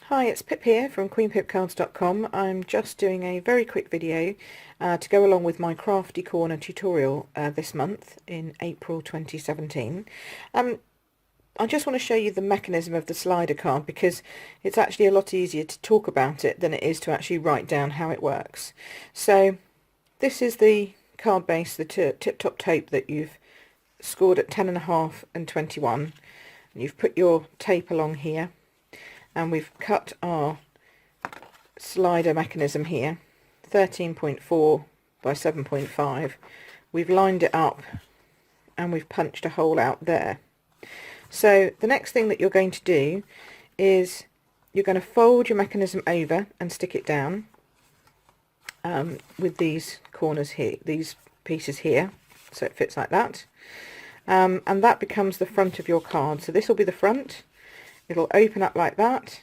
Hi, it's Pip here from queenpipcards.com. I'm just doing a very quick video to go along with my Crafty Corner tutorial this month in April 2017. I just want to show you the mechanism of the slider card because it's actually a lot easier to talk about it than it is to actually write down how it works. So this is the card base, the tip-top tape that you've scored at 10.5 and 21. And you've put your tape along here. And we've cut our slider mechanism here, 13.4 by 7.5. We've lined it up and we've punched a hole out there. So the next thing that you're going to do is you're going to fold your mechanism over and stick it down with these corners here, these pieces here, so it fits like that. And that becomes the front of your card. So this will be the front. It'll open up like that.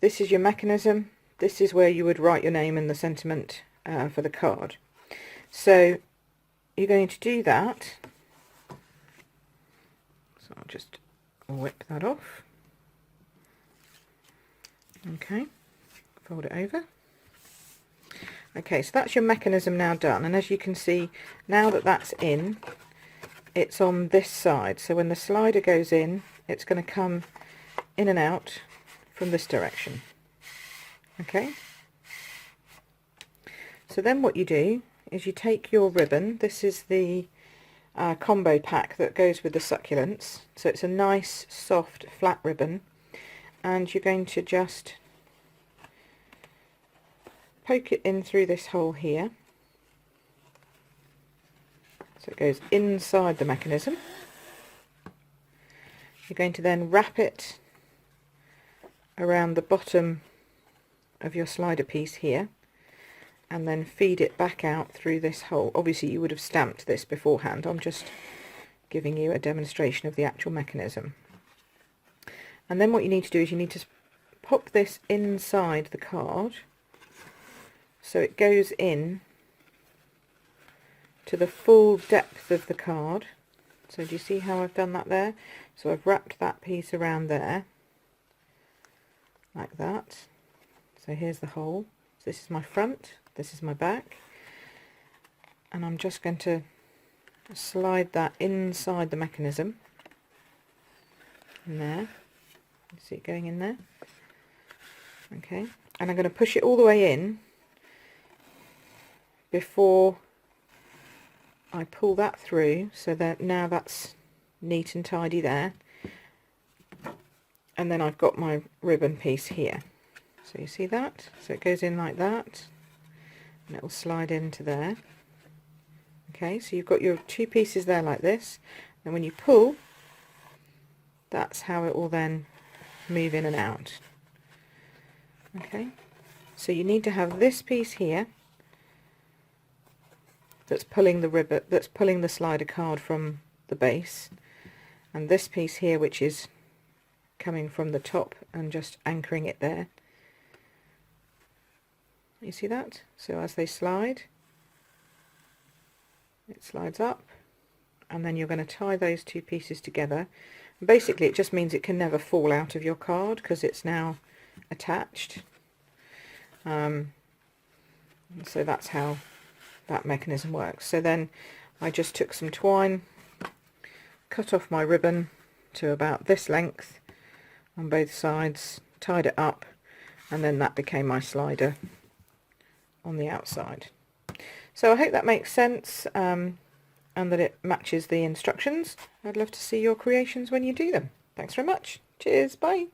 This is your mechanism. This is where you would write your name and the sentiment for the card. So you're going to do that. So I'll just whip that off. Okay, fold it over. Okay, so that's your mechanism now done. And as you can see, now that that's in, it's on this side. So when the slider goes in, it's going to come in and out from this direction. Okay, so then what you do is you take your ribbon. This is the combo pack that goes with the succulents, so it's a nice soft flat ribbon, and you're going to just poke it in through this hole here so it goes inside the mechanism. You're going to then wrap it around the bottom of your slider piece here and then feed it back out through this hole. Obviously you would have stamped this beforehand. I'm just giving you a demonstration of the actual mechanism. And then what you need to do is you need to pop this inside the card so it goes in to the full depth of the card. So do you see how I've done that there? So I've wrapped that piece around there like that. So here's the hole. So this is my front, this is my back, and I'm just going to slide that inside the mechanism in there. You see it going in there? Okay, and I'm going to push it all the way in before I pull that through, so that now that's neat and tidy there. And then I've got my ribbon piece here. So you see that? So it goes in like that, and it will slide into there. Okay, so you've got your two pieces there like this, and when you pull, that's how it will then move in and out. Okay, so you need to have this piece here that's pulling the ribbon, that's pulling the slider card from the base, and this piece here which is coming from the top and just anchoring it there. You see that? So as they slide, it slides up, and then you're going to tie those two pieces together. And basically it just means it can never fall out of your card because it's now attached. So that's how that mechanism works. So then I just took some twine, cut off my ribbon to about this length on both sides, tied it up, and then that became my slider on the outside. So I hope that makes sense and that it matches the instructions. I'd love to see your creations when you do them. Thanks very much. Cheers, bye.